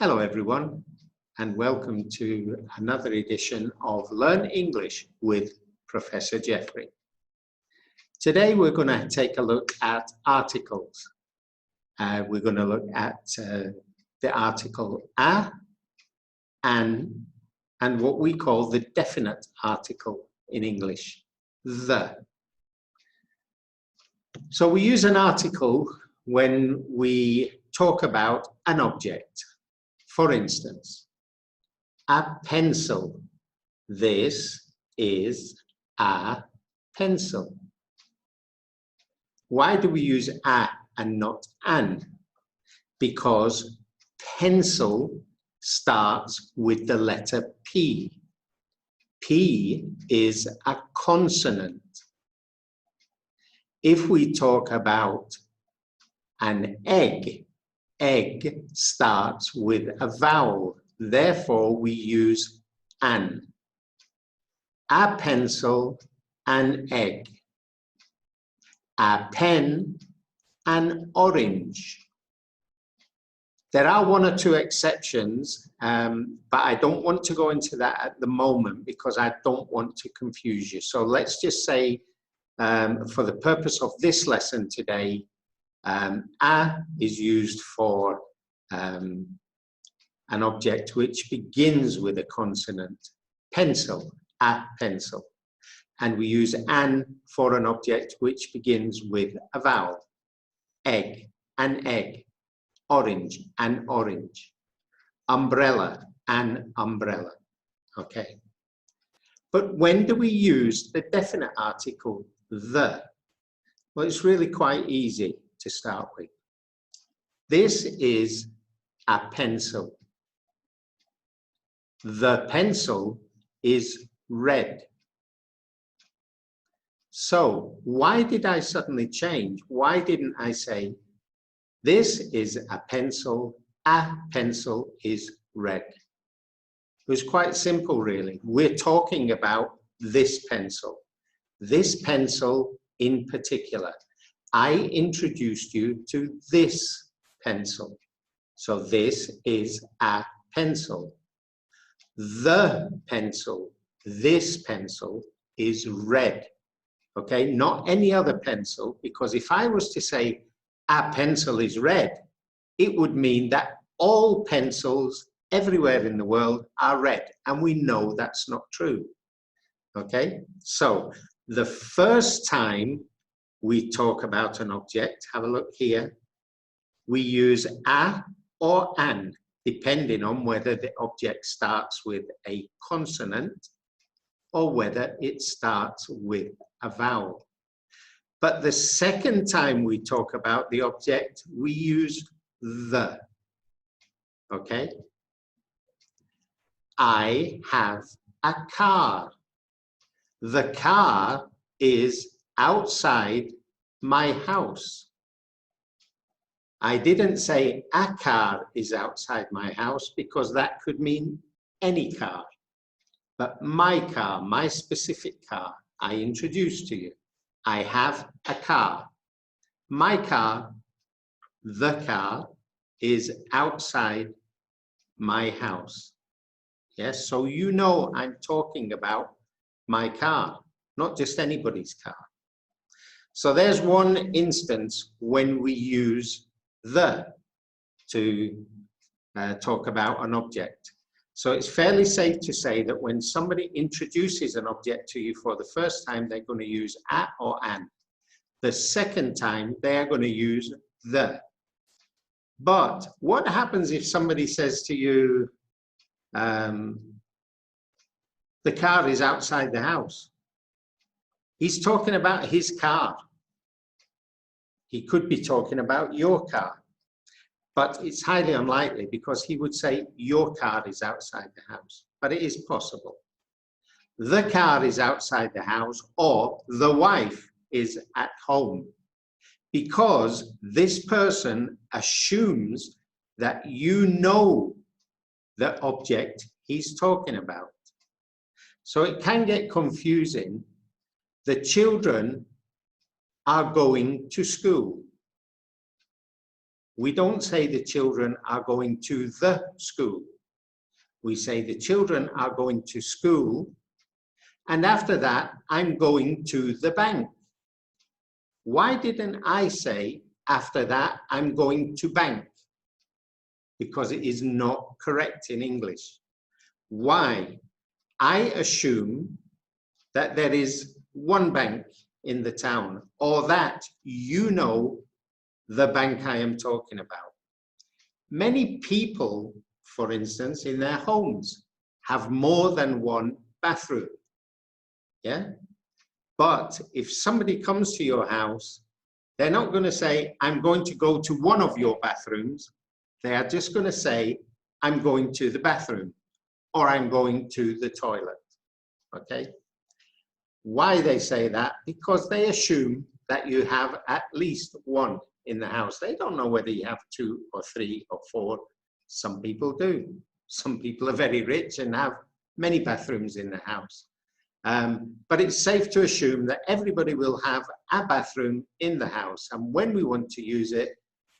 Hello everyone, and welcome to another edition of Learn English with Professor Geoffrey. Today we're going to take a look at articles. We're going to look at the article a, an, and what we call the definite article in English, the. So we use an article when we talk about an object. For instance, a pencil. This is a pencil. Why do we use a and not an? Because pencil starts with the letter P. P is a consonant. If we talk about an egg, egg starts with a vowel, therefore we use an. A pencil, an egg. A pen, an orange. There are one or two exceptions, but I don't want to go into that at the moment because I don't want to confuse you. So let's just say, for the purpose of this lesson today, a is used for an object which begins with a consonant. Pencil, a pencil. And we use an for an object which begins with a vowel. Egg, an egg. Orange, an orange. Umbrella, an umbrella. Okay. But when do we use the definite article, the? Well, it's really quite easy to start with. This is a pencil. The pencil is red. So why did I suddenly change? Why didn't I say, this is a pencil is red? It was quite simple, really. We're talking about this pencil. This pencil in particular. I introduced you to this pencil. So this is a pencil. The pencil, this pencil is red. Okay, not any other pencil, because if I was to say a pencil is red, it would mean that all pencils everywhere in the world are red, and we know that's not true. Okay, so the first time we talk about an object, have a look here, we use a or an, depending on whether the object starts with a consonant or whether it starts with a vowel. But the second time we talk about the object, we use the. Okay? I have a car. The car is outside my house. I didn't say a car is outside my house because that could mean any car. But my car, my specific car, I introduced to you. I have a car. My car, the car, is outside my house. Yes, so you know I'm talking about my car, not just anybody's car. So there's one instance when we use the to talk about an object. So it's fairly safe to say that when somebody introduces an object to you for the first time, they're going to use a or an. The second time, they're going to use the. But what happens if somebody says to you, the car is outside the house? He's talking about his car. He could be talking about your car. But it's highly unlikely because he would say your car is outside the house. But it is possible. The car is outside the house, or the wife is at home. Because this person assumes that you know the object he's talking about. So it can get confusing. The children are going to school. We don't say the children are going to the school. We say the children are going to school, and after that, I'm going to the bank. Why didn't I say, after that, I'm going to bank? Because it is not correct in English. Why? I assume that there is one bank in the town, or that you know the bank I am talking about. Many people, for instance, in their homes, have more than one bathroom. Yeah? But if somebody comes to your house, they're not going to say, I'm going to go to one of your bathrooms. They are just going to say, I'm going to the bathroom, or I'm going to the toilet. Okay? Why they say that? Because they assume that you have at least one in the house. They don't know whether you have 2 or 3 or 4. Some people do. Some people are very rich and have many bathrooms in the house. But it's safe to assume that everybody will have a bathroom in the house. And when we want to use it,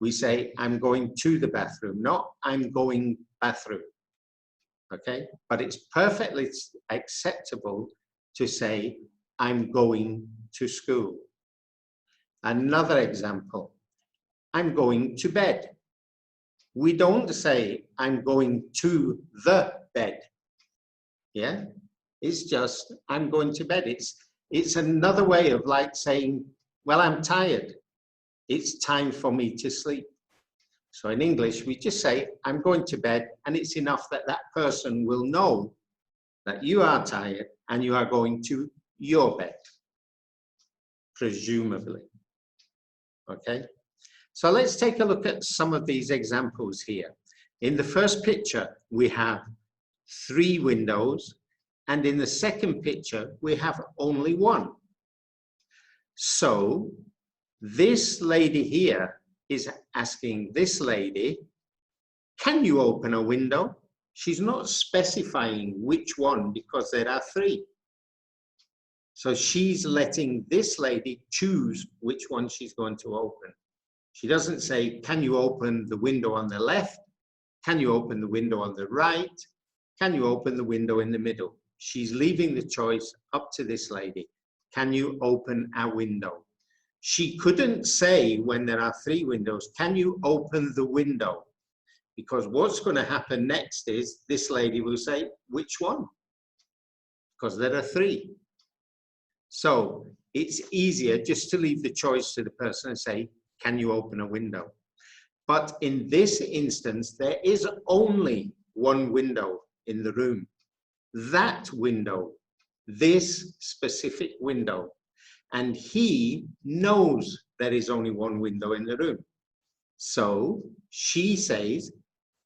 we say, I'm going to the bathroom, not I'm going bathroom. Okay? But it's perfectly acceptable to say, I'm going to school. Another example, I'm going to bed. We don't say, I'm going to the bed. Yeah? It's just, I'm going to bed. It's another way of like saying, well, I'm tired. It's time for me to sleep. So in English, we just say, I'm going to bed, and it's enough that that person will know that you are tired and you are going to your bed, presumably. Okay? So let's take a look at some of these examples here. In the first picture, we have 3 windows, and in the second picture, we have only 1. So this lady here is asking this lady, can you open a window? She's not specifying which one because there are 3. So she's letting this lady choose which one she's going to open. She doesn't say, can you open the window on the left? Can you open the window on the right? Can you open the window in the middle? She's leaving the choice up to this lady. Can you open a window? She couldn't say when there are 3 windows, can you open the window? Because what's going to happen next is this lady will say, which one? Because there are 3. So it's easier just to leave the choice to the person and say, can you open a window? But in this instance, there is only 1 window in the room. That window, this specific window. And he knows there is only 1 window in the room. So she says,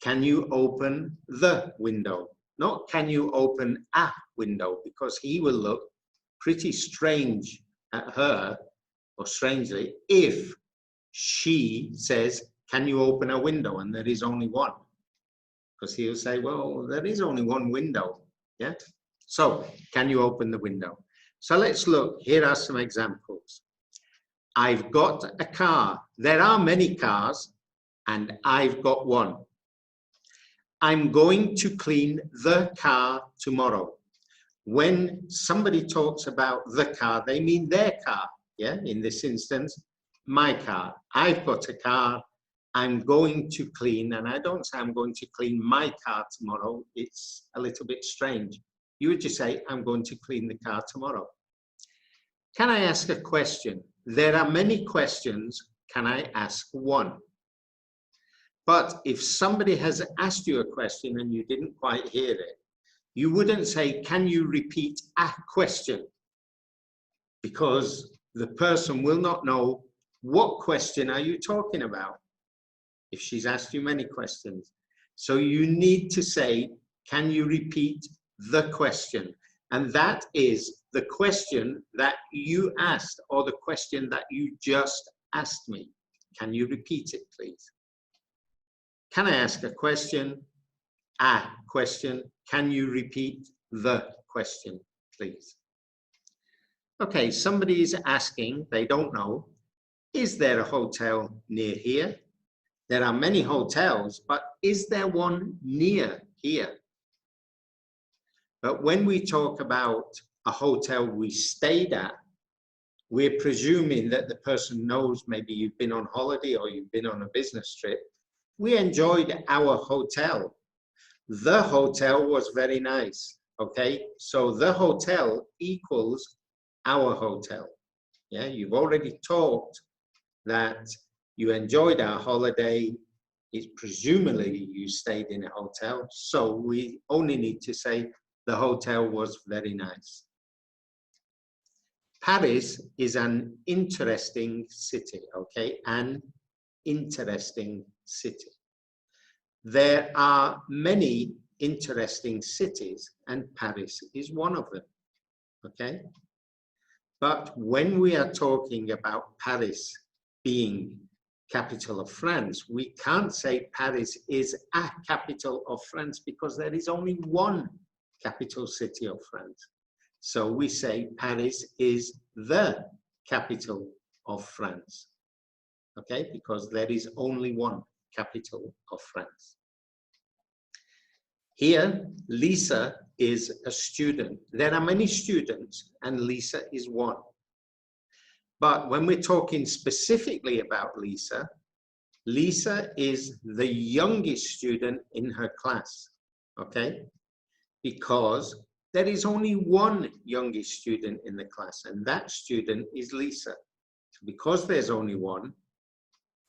can you open the window? Not can you open a window, because he will look pretty strange at her, or strangely, if she says, can you open a window? And there is only 1. Because he'll say, well, there is only 1 window. Yeah. So can you open the window? So let's look. Here are some examples. I've got a car. There are many cars, and I've got 1. I'm going to clean the car tomorrow. When somebody talks about the car, they mean their car. Yeah, in this instance, my car. I've got a car. I'm going to clean, and I don't say I'm going to clean my car tomorrow. It's a little bit strange. You would just say, I'm going to clean the car tomorrow. Can I ask a question? There are many questions. Can I ask one? But if somebody has asked you a question and you didn't quite hear it, you wouldn't say, can you repeat a question? Because the person will not know what question are you talking about if she's asked you many questions. So you need to say, can you repeat the question? And that is the question that you asked, or the question that you just asked me. Can you repeat it, please? Can I ask a question? A question. Can you repeat the question, please? Okay, somebody is asking, they don't know, is there a hotel near here? there are many hotels, but is there one near here? But when we talk about a hotel we stayed at, we're presuming that the person knows maybe you've been on holiday or you've been on a business trip. We enjoyed our hotel. The hotel was very nice, okay? So the hotel equals our hotel. Yeah, you've already talked that you enjoyed our holiday. It's presumably you stayed in a hotel. So we only need to say the hotel was very nice. Paris is an interesting city, okay? An interesting city. There are many interesting cities, and Paris is one of them, okay? But when we are talking about Paris being capital of France, we can't say Paris is a capital of France because there is only one capital city of France. So we say Paris is the capital of France, okay? Because there is only one capital of France. Here, Lisa is a student. There are many students and Lisa is one. But when we're talking specifically about Lisa, Lisa is the youngest student in her class, okay? Because there is only one youngest student in the class, and that student is Lisa. So because there's only one,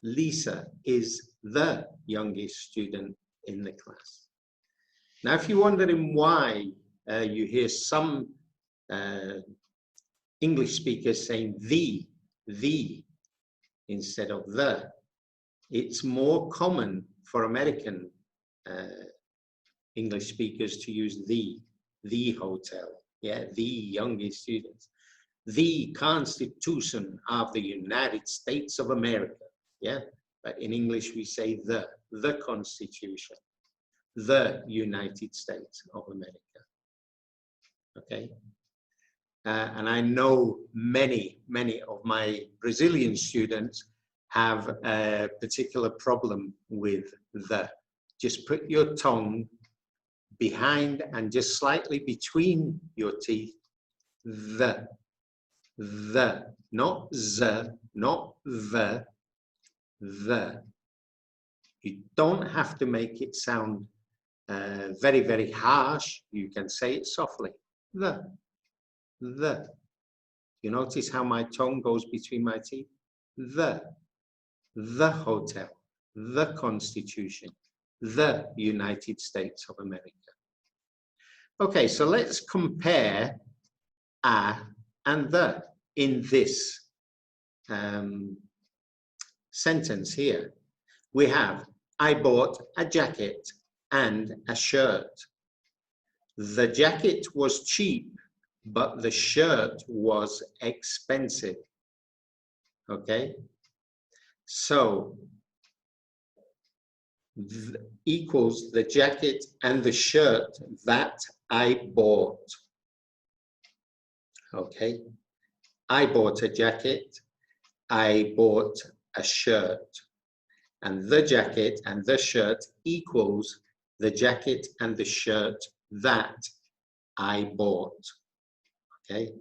Lisa is the youngest student in the class. Now, if you're wondering why you hear some English speakers saying the instead of the, it's more common for American English speakers to use the hotel, yeah, the youngest students, the Constitution of the United States of America, yeah, but in English we say the Constitution, the United States of America, okay? And I know many of my Brazilian students have a particular problem with the. Just put your tongue behind and just slightly between your teeth, the, not the, not the. You don't have to make it sound very harsh. You can say it softly, the. You notice how my tongue goes between my teeth? The hotel, the Constitution, the United States of America. Okay, so let's compare a and the in this sentence here. We have, I bought a jacket and a shirt. The jacket was cheap, but the shirt was expensive, okay? So, equals the jacket and the shirt that I bought, okay? I bought a jacket, I bought a shirt, and the jacket and the shirt equals the jacket and the shirt that I bought. Okay,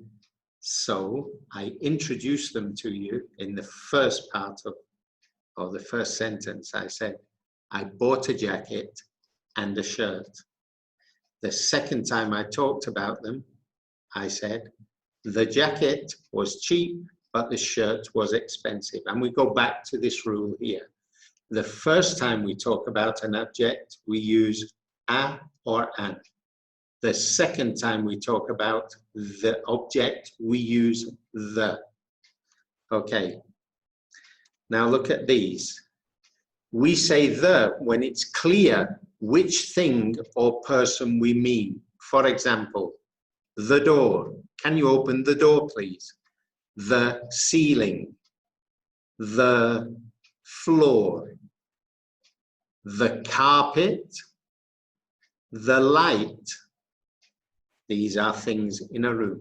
so I introduced them to you in the first part of the first sentence. I said, I bought a jacket and a shirt. The second time I talked about them, I said, the jacket was cheap, but the shirt was expensive. And we go back to this rule here. The first time we talk about an object, we use a or an. The second time we talk about the object, we use the. Okay, now look at these. We say the when it's clear which thing or person we mean. For example, the door. Can you open the door, please? The ceiling, the floor, the carpet, the light. These are things in a room.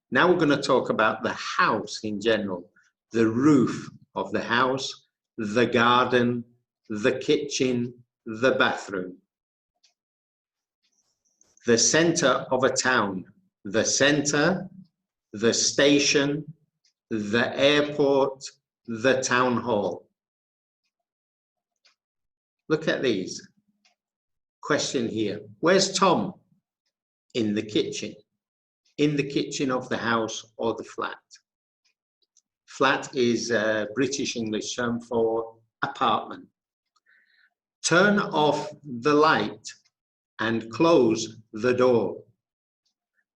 Now we're going to talk about the house in general, the roof of the house, the garden, the kitchen, the bathroom. The center of a town, the center, the station, the airport, the town hall. Look at these. Question here. Where's Tom? In the kitchen. In the kitchen of the house or the flat. Flat is a British English term for apartment. Turn off the light and close the door.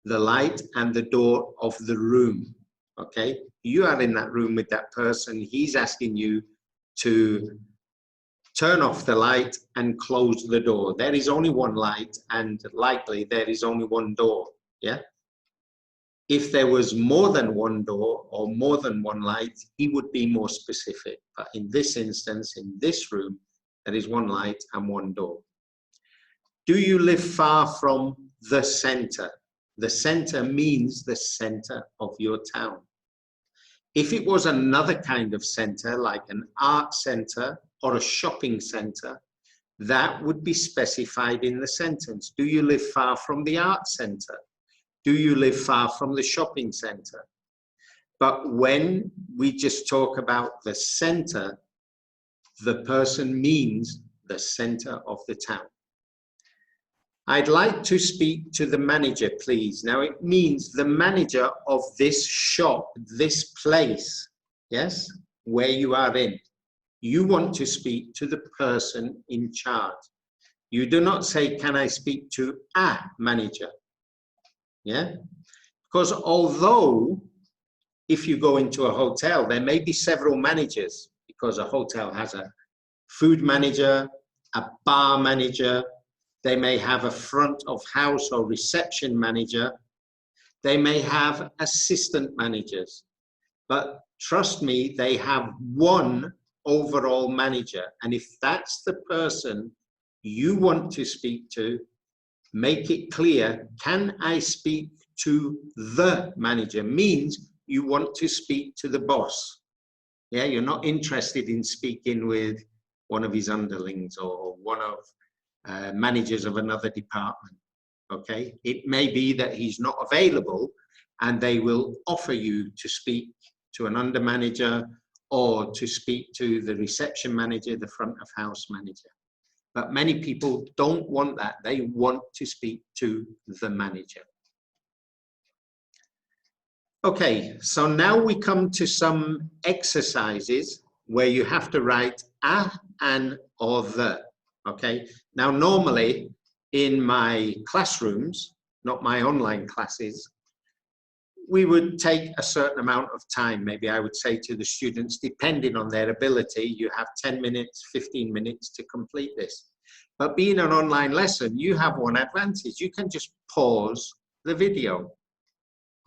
The light and the door of the room. Okay? You are in that room with that person. He's asking you to turn off the light and close the door. There is only one light and likely there is only one door. Yeah? If there was more than one door or more than one light, he would be more specific. But in this instance, in this room, there is one light and one door. Do you live far from the center? The center means the center of your town. If it was another kind of center, like an art center or a shopping center, that would be specified in the sentence. Do you live far from the art center? Do you live far from the shopping center? But when we just talk about the center, the person means the center of the town. I'd like to speak to the manager, please. Now it means the manager of this shop, this place, yes, where you are in. You want to speak to the person in charge. You do not say, can I speak to a manager? Yeah, because although if you go into a hotel, there may be several managers, because a hotel has a food manager, a bar manager, they may have a front of house or reception manager, they may have assistant managers, but trust me, they have one overall manager. And if that's the person you want to speak to, make it clear, can I speak to the manager? Means you want to speak to the boss. Yeah, you're not interested in speaking with one of his underlings or one of managers of another department. Okay, it may be that he's not available and they will offer you to speak to an under manager or to speak to the reception manager, the front of house manager. But many people don't want that. They want to speak to the manager. Okay, so now we come to some exercises where you have to write a, an, or the. Okay, now normally in my classrooms, not my online classes, we would take a certain amount of time. Maybe I would say to the students, depending on their ability, you have 10 minutes, 15 minutes to complete this. But being an online lesson, you have one advantage. You can just pause the video,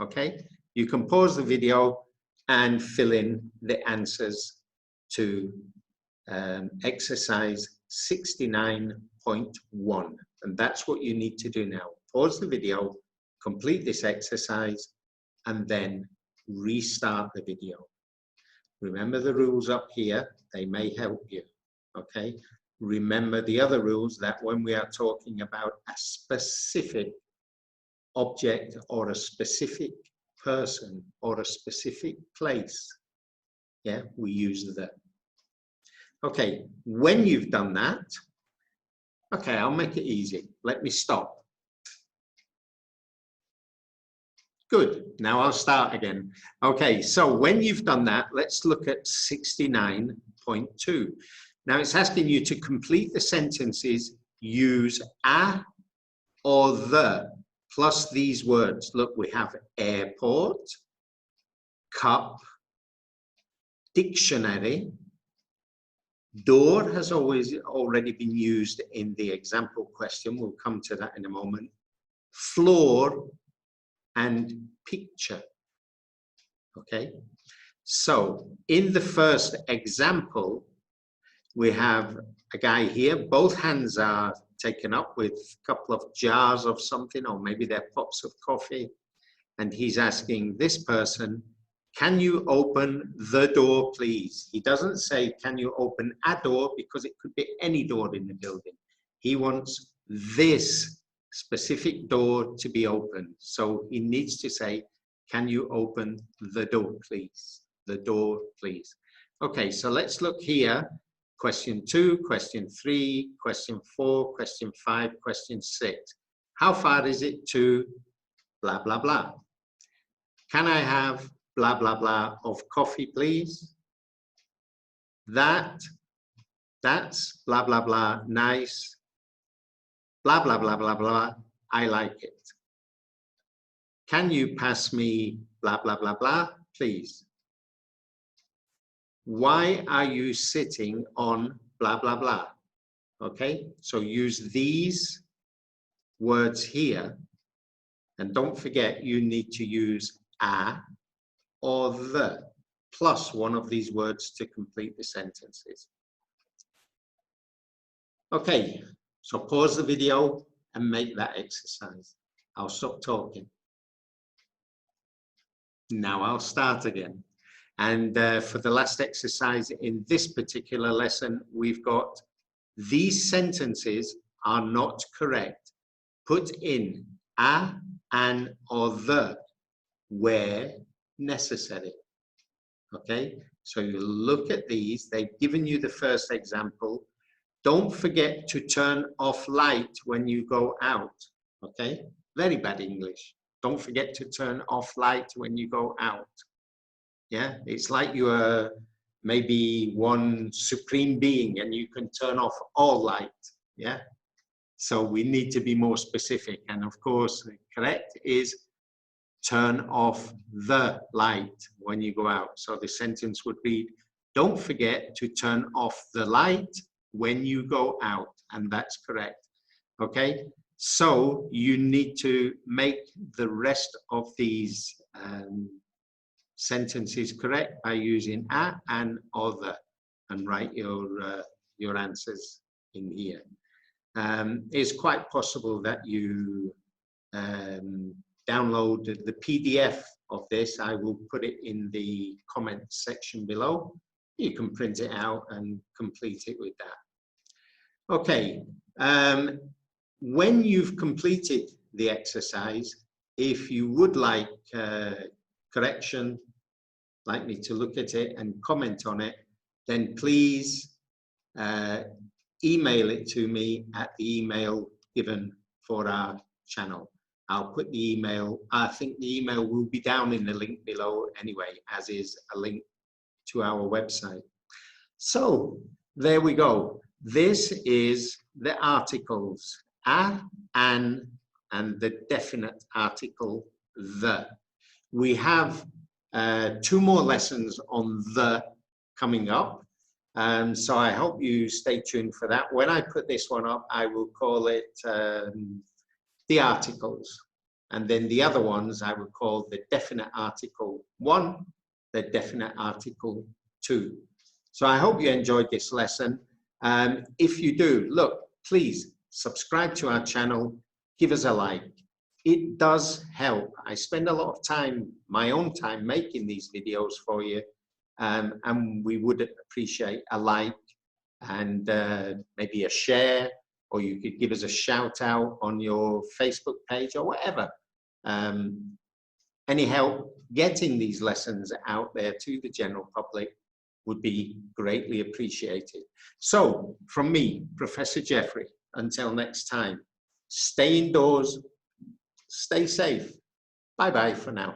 okay? You can pause the video and fill in the answers to exercise 69.1. And that's what you need to do now. Pause the video, complete this exercise, and then restart the video. Remember the rules up here, they may help you, okay? Remember the other rules, that when we are talking about a specific object or a specific person or a specific place, yeah, we use the. Okay, when you've done that, okay, I'll make it easy. Let me stop. Good, now I'll start again. Okay, so when you've done that, let's look at 69.2. Now it's asking you to complete the sentences, use a or the, plus these words. Look, we have airport, cup, dictionary, door has already been used in the example question. We'll come to that in a moment. Floor and picture. Okay, so in the first example, we have a guy here. Both hands are taken up with a couple of jars of something, or maybe they're pots of coffee. And he's asking this person, can you open the door, please? He doesn't say, can you open a door, because it could be any door in the building. He wants this specific door to be opened. So he needs to say, can you open the door, please? The door, please. Okay, so let's look here. Question 2, question 3, question 4, question 5, question 6. How far is it to blah, blah, blah? Can I have blah, blah, blah of coffee, please? That's blah, blah, blah, nice. Blah, blah, blah, blah, blah, I like it. Can you pass me blah, blah, blah, blah, please? Why are you sitting on blah, blah, blah? Okay, so use these words here. And don't forget, you need to use a or the plus one of these words to complete the sentences. Okay, so pause the video and make that exercise. I'll stop talking. Now I'll start again. And for the last exercise in this particular lesson, we've got these sentences are not correct. Put in a, an, or the where necessary. Okay, so you look at these. They've given you the first example. Don't forget to turn off light when you go out. Okay, very bad English. Don't forget to turn off light when you go out. Yeah, it's like you are maybe one supreme being and you can turn off all light. Yeah, so we need to be more specific. And of course, correct is turn off the light when you go out. So the sentence would read, don't forget to turn off the light when you go out. And that's correct. Okay, so you need to make the rest of these sentences correct by using a, an, or the, and write your answers in here. It's quite possible that you download the PDF of this. I will put it in the comments section below. You can print it out and complete it with that. Okay, when you've completed the exercise, if you would like correction, like me to look at it and comment on it, then please email it to me at the email given for our channel. I'll put the email, I think the email will be down in the link below anyway, as is a link to our website. So there we go. This is the articles a, an, and the definite article the. We have 2 more lessons on the coming up. So I hope you stay tuned for that. When I put this one up, I will call it the articles. And then the other ones I would call the definite article 1, the definite article 2. So I hope you enjoyed this lesson. If you do, look, please subscribe to our channel, give us a like. It does help. I spend a lot of time, my own time, making these videos for you. And we would appreciate a like and maybe a share, or you could give us a shout out on your Facebook page or whatever. Any help getting these lessons out there to the general public would be greatly appreciated. So from me, Professor Geoffrey, until next time, stay indoors, stay safe. Bye-bye for now.